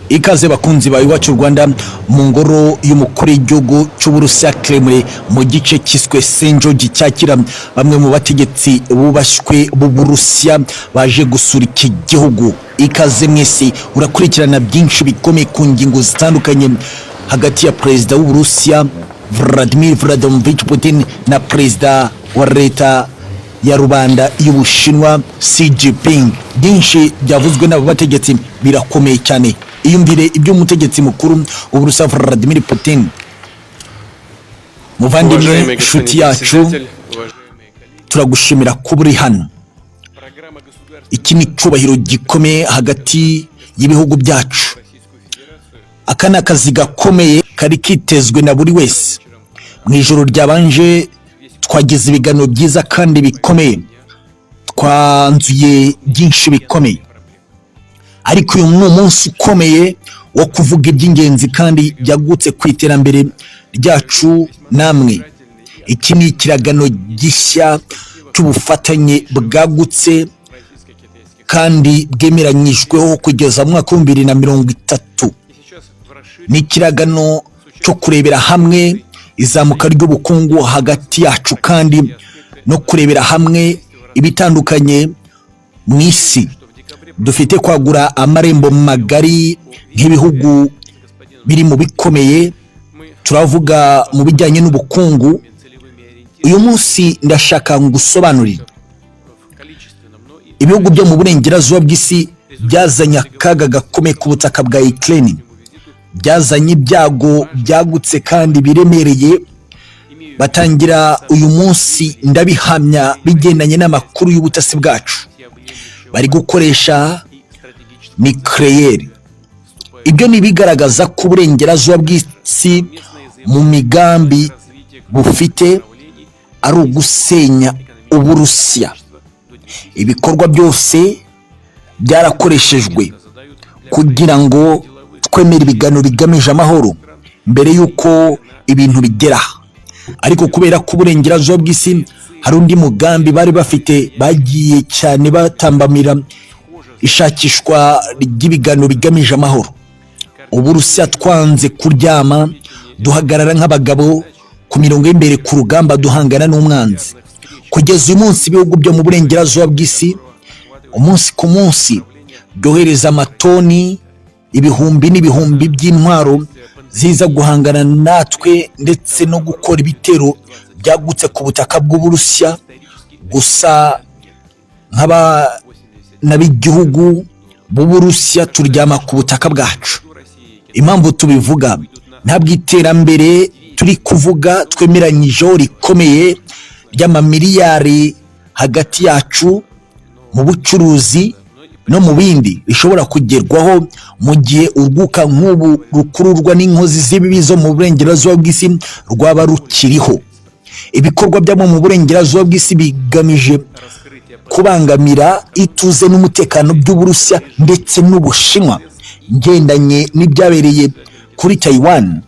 Ikaze bakunzi ba iwacu Rwanda mu ngoro y'umukuru w'igihugu cy'Uburusiya Kremlin mu gice kiswe Senjogi cyakira bamwe mu bategetsi bubashywe b'Uburusiya baje gusura iki gihugu. Ikaze mwese urakurikirana byinshi bikomeye ku ngingo zitandukanye hagati ya perezida w'Uburusiya Vladimir Vladimirovich Putin na perezida wa leta ya rubanda y'Ubushinwa Xi Jinping. Byinshi byavuzwe n'abo bategetsi birakomeye cyane. Iyumvire ibyo umutegetsi mukuru w'Uburusiya Vladimir Putin. Muvandimwe nshuti yacu, turagushimira kuba uri hano. Iki ni icyubahiro gikomeye hagati y'ibihugu byacu. Aka ni akazi gakomeye kari kitezwe na buri wese. Mu ijoro ryabanje twagize ibiganiro byiza kandi bikomeye, twanzuye byinshi bikomeye, ariko uyu ni umunsi ukomeye wo kuvuga iby'ingenzi kandi byagutse ku iterambere ryacu namwe. Iki ni ikiragano gishya cy'ubufatanye bwagutse kandi bwemeranyijweho kugeza mu mwaka wa 2030. Ni ikiragano cyo kurebera hamwe izamuka ry'ubukungu hagati yacu kandi no kurebera hamwe ibitandukanye mu isi. Dufite kwagura amarembo magari nk'ibihugu biri mu bikomeye, turavuga mu bijyanye n'ubukungu. Uyu munsi ndashaka ngusobanurira ibihugu byo mu burengerazuba bw'isi byazanye akaga gakomeye ku butaka bwa Ukraine, byazanye ibyago byagutse kandi biremereye. Batangira uyu munsi ndabihamya bigendanye n'amakuru y'ubutasi bwacu, bari gukoresha nucleaire. Ibyo ni bigaragaza ko uburengerazuba bw'isi mu migambi bufite ari ugusenya Uburusiya. Ibikorwa byose byarakoreshejwe kugira ngo twemere ibiganiro bigamije amahoro mbere y'uko ibintu bigera. Ariko kubera ko uburengerazuba bw'isi hari undi mugambi bari bafite, bagiye cyane batambamira ishakishwa ry'ibiganiro bigamije amahoro. Uburusiya twanze kuryama, duhagarara nk'abagabo ku mirongo y'imbere ku rugamba duhangana n'umwanzi. Kugeza uyu munsi ibihugu byo mu burengerazuba bw'isi umunsi ku munsi byohereza amatoni ibihumbi n'ibihumbi by'intwaro ziza guhangana natwe ndetse no gukora ibitero byagutse ku butaka bw'Uburusiya. Gusa nk'abana b'igihugu b'Uburusiya turyama ku butaka bwacu. Impamvu tubivuga, ntabwo iterambere turi kuvuga twemeranyijeho rikomeye ry'amamiliyari hagati yacu mu bucuruzi no mu bindi bishobora kugerwaho mu gihe urwuka nk'ubu rukururwa n'inkozi z'ibibi zo mu burengerazuba bw'isi rwaba rukiriho. Ibikorwa byabo mu burengerazuba bw'isi bigamije kubangamira ituze n'umutekano by'Uburusiya ndetse n'Ubushinwa. Ngendanye n'ibyabereye kuri Taiwan,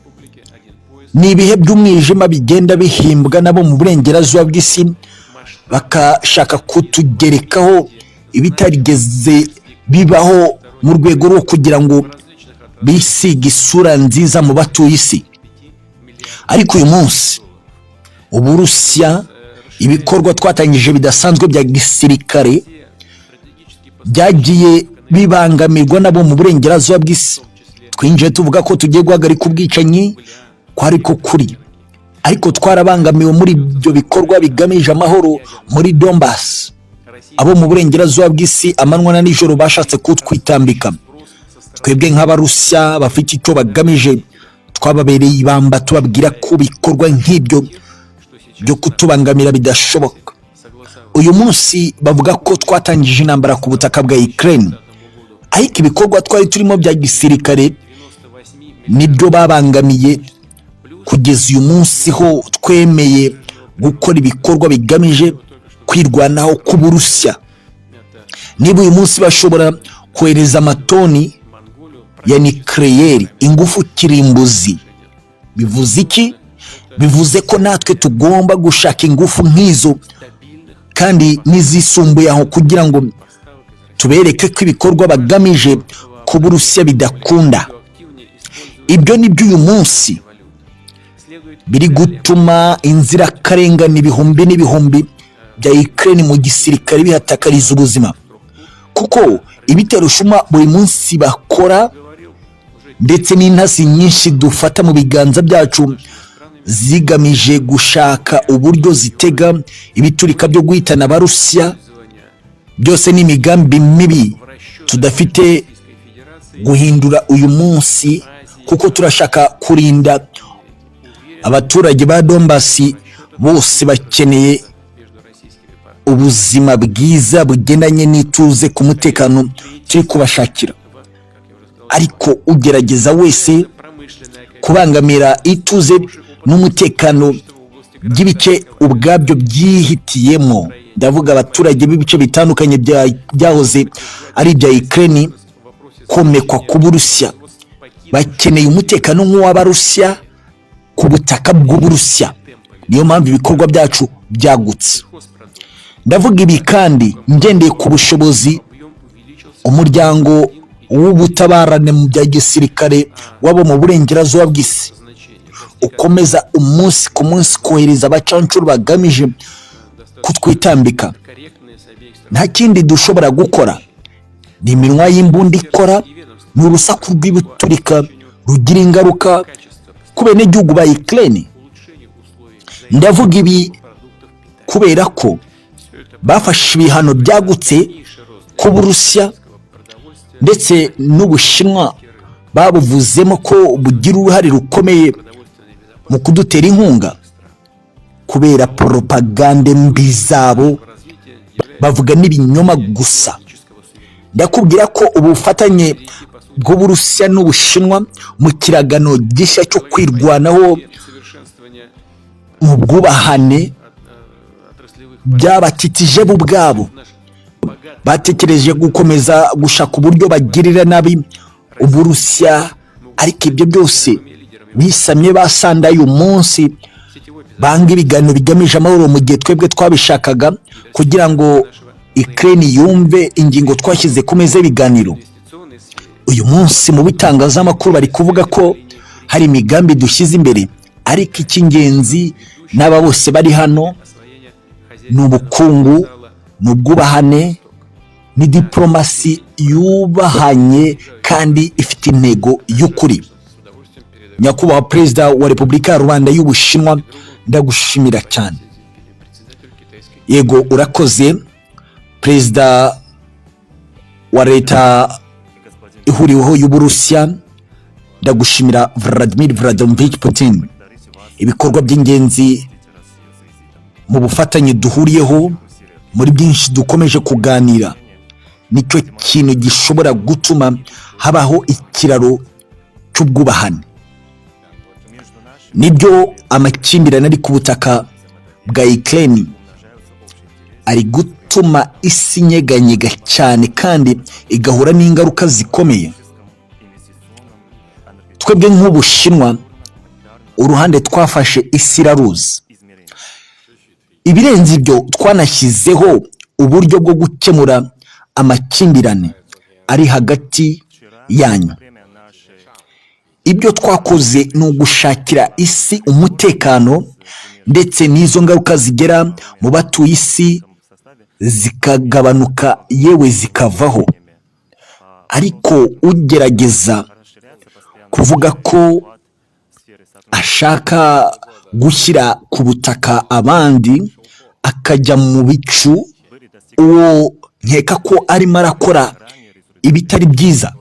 ni ibihe by'umwijima bigenda bihimbwa nabo mu burengerazuba bw'isi, bakashaka kutugerekaho ibitarigeze bibaho mu rwego rwo kugira ngo bisiga isura nziza mu batuye isi. Ariko uyu munsi Uburusiya, ibikorwa twatangije bidasanzwe bya gisirikare byagiye bibangamirwa nabo mu burengerazuba bw'isi. Twinjiye tuvuga ko tugiye guhagarika ubwicanyi, ko ariko kuri, ariko twarabangamiwe muri ibyo bikorwa bigamije amahoro muri Donbass. Abo mu burengerazuba bw'isi amanywa na nijoro bashatse kutwitambika. Twebwe nk'Abarusiya bafite icyo bagamije twababereye ibamba, tubabwira ko bikorwa nk'ibyo byo kutubangamira bidashoboka. Uyu munsi bavuga ko twatangije intambara ku butaka bwa Ukraine, ariko ibikorwa twari turimo bya gisirikare nibyo babangamiye. Kugeza uyu munsi ho twemeye gukora ibikorwa bigamije kwirwanaho k'Uburusiya. Niba uyu munsi bashobora kohereza amatoni ya nucleaire, ingufu kirimbuzi, bivuze iki? Bivuze ko natwe tugomba gushaka ingufu nk'izo kandi n'izisumbuye aho kugira ngo tubereke ko ibikorwa bagamije ku Burusiya bidakunda. Ibyo ni byo uyu munsi biri gutuma inzirakarengane ibihumbi n'ibihumbi bya Ukraine mu gisirikare bihatakariza ubuzima, kuko ibitero shuma buri munsi bakora ndetse n'intasi nyinshi dufata mu biganza byacu zigamije gushaka uburyo zitega ibiturika byo guhitana Abarusiya, byose ni imigambi mibi tudafite guhindura uyu munsi, kuko turashaka kurinda abaturage ba Donbasi. Bose bakeneye ubuzima bwiza bugendanye n'ituze ku mutekano turi kubashakira, ariko ugerageza wese kubangamira ituze n'umutekano by'ibice ubwabyo byihitiyemo, ndavuga abaturage b'ibice bitandukanye byahoze ari ibya Ukraine, komekwa ku Burusiya. Bakeneye umutekano nk'uw'Abarusiya ku butaka bw'Uburusiya. Niyo mpamvu ibikorwa byacu byagutse. Ndavuga ibi kandi ngendeye ku bushobozi umuryango w'ubutabarane mu bya gisirikare wabo mu burengerazuba bw'isi ukomeza umunsi ku munsi kohereza abacancuro bagamije kutwitambika. Nta kindi dushobora gukora, ni iminwa y'imbunda ikora, ni urusaku rw'ibiturika rugira ingaruka ku benegihugu ba Ukraine. Ndavuga ibi kubera ko bafashe ibihano byagutse ku Burusiya, ndetse n'Ubushinwa babuvuzemo ko bugira uruhare rukomeye mu kudutera inkunga kubera propagande mbi zabo, bavuga n'ibinyoma gusa. Ndakubwira ko ubufatanye bw'Uburusiya n'Ubushinwa mu kiragano gishya cyo kwirwanaho mu bwubahane byabakitije bo ubwabo. Batekereje gukomeza gushaka uburyo bagirira nabi Uburusiya, ariko ibyo byose bisamye basandaye uyu munsi, banga ibiganiro bigamije amahoro mu gihe twebwe twabishakaga, kugira ngo Ukraine yumve ingingo twashyize ku meza y'ibiganiro. Uyu munsi mu bitangazamakuru bari kuvuga ko hari imigambi dushyize imbere, ariko icy'ingenzi n'aba bose bari hano ni ubukungu, ni ubwubahane, ni diplomasi yubahanye kandi ifite intego y'ukuri. Nyakubahwa Perezida wa Repubulika ya Rwanda y'Ubushinwa, ndagushimira cyane. Yego urakoze. Perezida wa leta ihuriweho y'Uburusiya, ndagushimira Vladimir Vladimirovich Putin. Ibikorwa by'ingenzi mu bufatanye duhuriyeho muri byinshi dukomeje kuganira, nicyo kintu gishobora gutuma habaho ikiraro cy'ubwubahane. Nibyo amakimbirane ari ku butaka bwa Ukraine ari gutuma isi nyeganyega cyane kandi igahura n'ingaruka zikomeye. Twebwe nk'Ubushinwa, uruhande twafashe isi iraruzi. Ibirenze ibyo, twanashyizeho uburyo bwo gukemura amakimbirane ari hagati yanyu. Ibyo twakoze ni ugushakira isi umutekano, ndetse n'izo ngaruka zigera mu batuye isi zikagabanuka yewe zikavaho. Ariko ugerageza kuvuga ko ashaka gushyira ku butaka abandi akajya mu bicu, uwo nkeka ko arimo arakora ibitari byiza.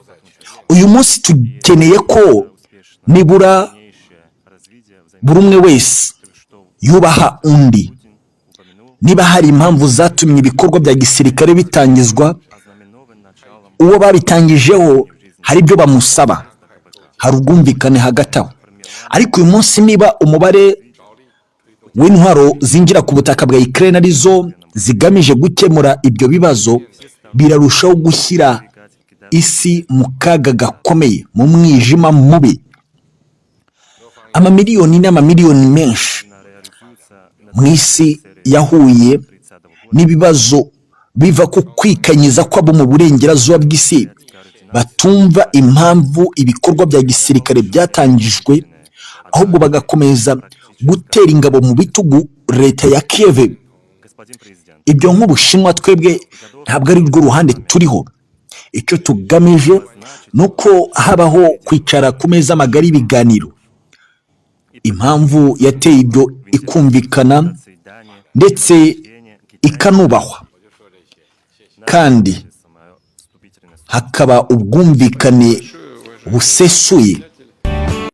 Uyu munsi tukeneye ko nibura buri umwe wese yubaha undi. Niba hari impamvu zatumye ibikorwa bya gisirikare bitangizwa, uwo babitangijeho hari ibyo bamusaba, hari ubwumvikane hagati aho. Ariko uyu munsi niba umubare w'intwaro zinjira ku butaka bwa Ukraine arizo zigamije gukemura ibyo bibazo, birarushaho gushyira isi mu kaga gakomeye, mu mwijima mubi. Amamiliyoni n'amamiliyoni menshi mu isi yahuye n'ibibazo biva ku kwikanyiza kw'abo mu burengerazuba bw'isi batumva impamvu ibikorwa bya gisirikare byatangijwe, ahubwo bagakomeza gutera ingabo mu bitugu leta ya Kiev. Ibyo nk'Ubushinwa twebwe ntabwo ari rwo ruhande turiho. Icyo tugamije ni uko habaho kwicara ku meza magari y'ibiganiro. Impamvu yateye ibyo ikumvikana ndetse ikanubahwa, kandi hakaba ubwumvikane busesuye.